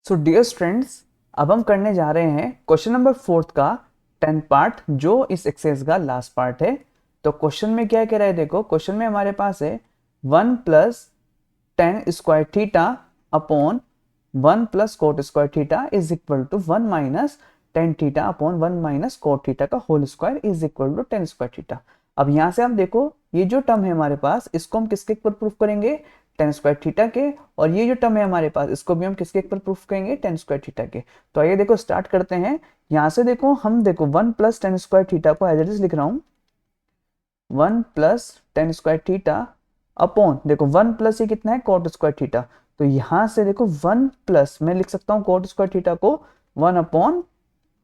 So dear students, अब हम करने जा रहे हैं क्वेश्चन नंबर 4 का 10 पार्ट, जो इस एक्सरसाइज का लास्ट पार्ट है। तो क्वेश्चन में क्या कह रहा है, देखो क्वेश्चन में हमारे पास है 1 plus tan square theta upon 1 plus cot square theta is equal to 1 minus tan theta upon 1 minus cot theta का whole square is equal to tan square theta. अब यहाँ से हम देखो ये जो टर्म है हमारे पास, इसको हम किसके ऊपर प्रूफ करेंगे, टेन स्क्वायर थीटा के। और ये जो टर्म है हमारे पास, इसको भी हम किसके ऊपर प्रूफ करेंगे, टेन स्क्वायर थीटा के। तो आइए देखो स्टार्ट करते हैं। यहाँ से देखो हम देखो 1 प्लस टेन स्क्वायर थीटा को एज इट इज लिख रहा हूँ, 1 plus tan square theta upon देखो 1 प्लस ये कितना है, कोट स्क्वायर थीटा। तो यहां से देखो 1 प्लस मैं लिख सकता हूँ कोट स्क्वायर थीटा को 1 अपॉन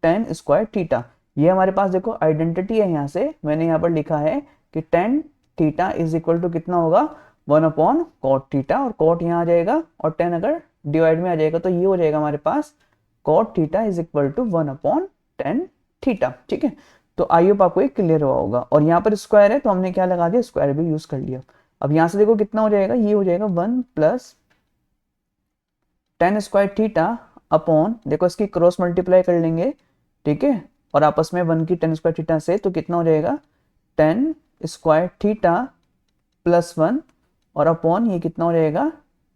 टेन स्क्वायर थीटा। ये हमारे पास देखो आइडेंटिटी है, यहाँ से मैंने यहाँ पर लिखा है कि tan theta is equal to कितना होगा, 1 अपॉन कॉट थीटा, और कॉट यहाँ आ जाएगा और 10 अगर डिवाइड में आ जाएगा तो ये हो जाएगा हमारे पास cot theta is equal to 1 upon tan theta. ठीक है, तो आई होप आपको ये क्लियर हुआ होगा। और यहाँ पर स्क्वायर है तो हमने क्या लगा दिया, स्क्वायर भी यूज कर लिया। अब यहाँ से देखो कितना हो जाएगा, ये हो जाएगा 1 plus tan square theta upon देखो इसकी क्रॉस मल्टीप्लाई कर लेंगे, ठीक है, और आपस में 1 की टेन स्क्वायर थीटा से, तो कितना हो जाएगा टेन स्क्वायर थीटा प्लस 1 और अपॉन ये कितना हो जाएगा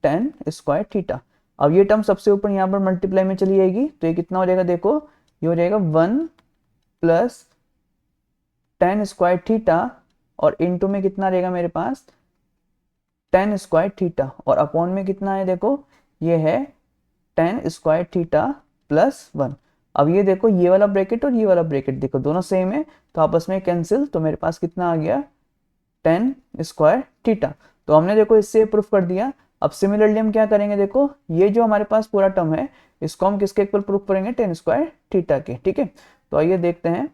टेन स्क्वायर थीटा। अब ये टर्म सबसे ऊपर यहाँ पर मल्टीप्लाई में चली जाएगी, तो ये कितना हो जाएगा, देखो ये हो जाएगा 1 प्लस टेन स्क्वायर थीटा और इनटू में कितना रहेगा मेरे पास टेन स्क्वायर थीटा, और अपॉन में कितना है, देखो ये है टेन स्क्वायर थीटा प्लस 1। अब ये देखो ये वाला ब्रैकेट और ये वाला ब्रैकेट देखो दोनों सेम है, तो आपस में कैंसिल, तो मेरे पास कितना आ गया टेन स्क्वायर थीटा। तो हमने देखो इससे प्रूफ कर दिया। अब सिमिलरली हम क्या करेंगे, देखो ये जो हमारे पास पूरा टर्म है इसको हम किसके ऊपर प्रूफ करेंगे, टेन स्क्वायर थीटा के। ठीक है, तो आइए देखते हैं।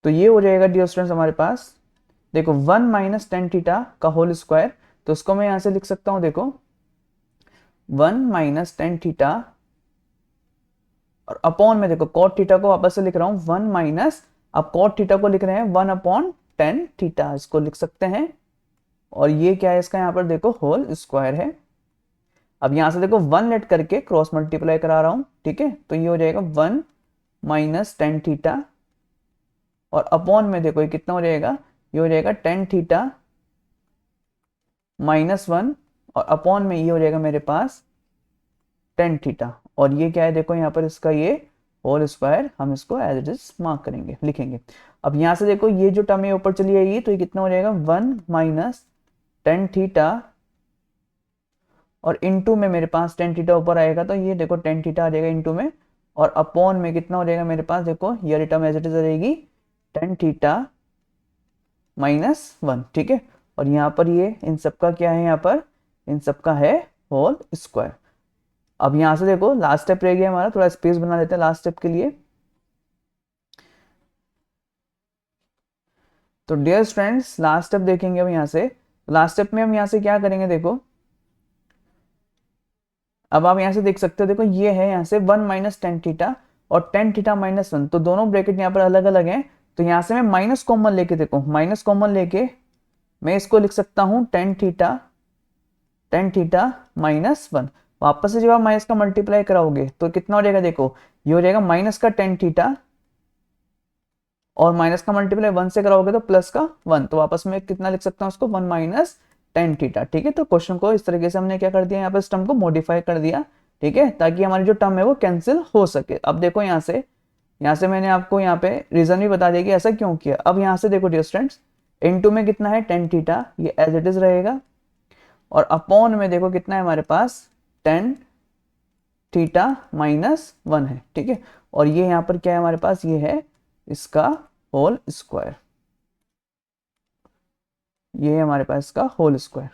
तो ये हो जाएगा डियर स्टूडेंट्स हमारे पास, देखो 1 माइनस टेन थीटा का होल स्क्वायर, तो उसको मैं यहां से लिख सकता हूं, देखो 1 माइनस टेन थीटा और अपॉन में देखो कॉट थीटा को वापस से लिख रहा हूं 1 माइनस, अब कॉट थीटा को लिख रहे हैं 1 अपॉन टेन थीटा, इसको लिख सकते हैं। और ये क्या है इसका, यहाँ पर देखो होल स्क्वायर है। अब यहां से देखो 1 लेट करके क्रॉस मल्टीप्लाई करा रहा हूं, ठीक है, तो ये हो जाएगा 1 माइनस टेन थीटा और अपॉन में देखो ये कितना हो जाएगा, ये हो जाएगा टेन थीटा माइनस 1 और अपॉन में ये हो जाएगा मेरे पास टेन थीटा। और ये क्या है, देखो यहाँ पर इसका ये होल स्क्वायर, हम इसको एज इट इज मार्क करेंगे, लिखेंगे। अब यहाँ से देखो ये जो टर्म है ऊपर चली आएगी, तो ये कितना हो जाएगा 1 माइनस टेन थीटा और इनटू में मेरे पास टेन थीटा ऊपर आएगा, तो ये देखो टेन थीटा आ जाएगा इनटू में, और अपॉन में कितना हो जाएगा मेरे पास, देखो ये टर्म एज इट इज आ जाएगी टेन थीटा माइनस 1। ठीक है, और यहाँ पर ये इन सबका क्या है, यहाँ पर इन सबका है होल स्क्वायर। अब यहां से देखो लास्ट स्टेप रह गया हमारा, थोड़ा स्पेस बना देते हैं लास्ट स्टेप के लिए। तो डियर स्टूडेंट्स लास्ट स्टेप देखेंगे अब यहाँ से। लास्ट स्टेप में हम यहाँ से क्या करेंगे, देखो अब आप यहाँ से देख सकते हो, देखो ये है यहाँ से 1 माइनस टेन थीटा और टेन थीटा माइनस 1, तो दोनों ब्रैकेट यहाँ पर अलग अलग हैं। तो यहाँ से मैं माइनस कॉमन लेके, देखो माइनस कॉमन लेके मैं इसको लिख सकता हूँ टेन थीटा माइनस 1। वापस से जब आप माइनस का मल्टीप्लाई कराओगे तो कितना हो जाएगा, देखो ये हो जाएगा माइनस का टेन थीटा और माइनस का मल्टीप्लाई 1 से कराओगे तो प्लस का 1, तो वापस में कितना लिख सकता हूँ उसको, 1 माइनस टेन थीटा। ठीक है, तो क्वेश्चन को इस तरीके से हमने क्या कर दिया, यहाँ पर इस टर्म को मॉडिफाई कर दिया, ठीक है, ताकि हमारी जो टर्म है वो कैंसिल हो सके। अब देखो यहाँ से मैंने आपको यहाँ पे रीजन भी बता दिया कि ऐसा क्यों किया। अब यहाँ से देखो डियर स्टूडेंट्स, इनटू में कितना है टेन थीटा, ये एज इट इज रहेगा, और अपॉन में देखो कितना है हमारे पास टेन थीटा माइनस 1 है। ठीक है, और ये यहाँ पर क्या है हमारे पास, ये है इसका होल स्क्वायर, ये है हमारे पास इसका होल स्क्वायर।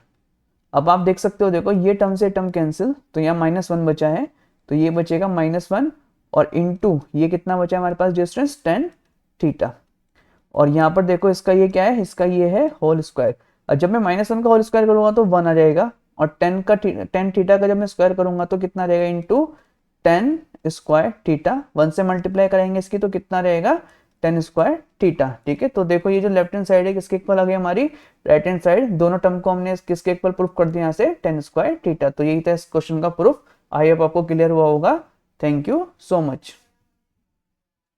अब आप देख सकते हो, देखो ये टर्म से टर्म कैंसिल, तो यहाँ माइनस 1 बचा है, तो ये बचेगा माइनस 1 और इनटू ये कितना बचा है हमारे पास डिस्टेंस टेन थीटा। और यहाँ पर देखो इसका ये क्या है, इसका ये है होल स्क्वायर। और जब मैं माइनस 1 का होल स्क्वायर करूंगा तो 1 आ जाएगा, और टेन थीटा का जब मैं स्क्वायर करूंगा तो कितना रहेगा, इंटू टेन स्क्वायर थीटा, 1 से मल्टीप्लाई करेंगे इसकी तो कितना रहेगा टेन स्क्वायर थीटा। ठीक है, तो देखो ये जो लेफ्ट हैंड साइड है किसके इक्वल आ गई हमारी, राइट हैंड साइड। दोनों टर्म को हमने किसके इक्वल प्रूफ कर दिया यहाँ से, टेन स्क्वायर थीटा। तो यही था इस क्वेश्चन का प्रूफ। आई होप आपको क्लियर हुआ होगा। Thank you so much.